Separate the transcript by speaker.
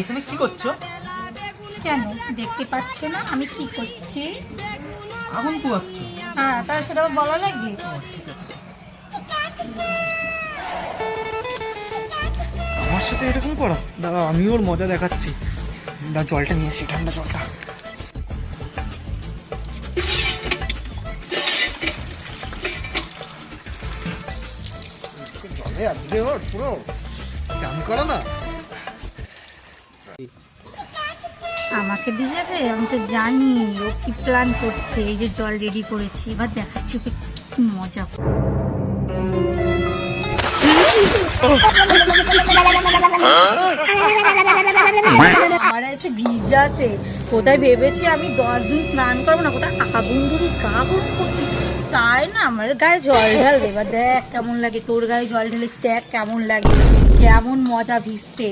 Speaker 1: এখানে কি করছো?
Speaker 2: কেন দেখতে পাচ্ছ না আমি কি করছি?
Speaker 1: আগুন পোয়াচ্ছ?
Speaker 2: হ্যাঁ, তার সেটা আবার বলা লাগে?
Speaker 1: ঠিক আছে, আমার সাথে এরকম করো? দাঁড়াও, আমি ওর মজা দেখাচ্ছি। জলটা নিয়ে আসি, ঠান্ডা জলটা। জলে আজকে ওর পুরো চান করো না।
Speaker 2: আমাকে ভিজাবে? আমি তো জানি ও কি প্ল্যান করছে। এই যে জল রেডি করেছি, এবার দেখাচ্ছি ওকে কি মজা করে। আমার এসে ভিজাতে কোথায় ভেবেছি আমি 10 দিন স্নান করবো না, কোথায় আগুন ধরে গা গরম করছি, তাই না আমার গায়ে জল ঢালবে। এবার দেখ কেমন লাগে, তোর গায়ে জল ঢেলেছি, দেখ কেমন লাগে, কেমন মজা ভিজতে।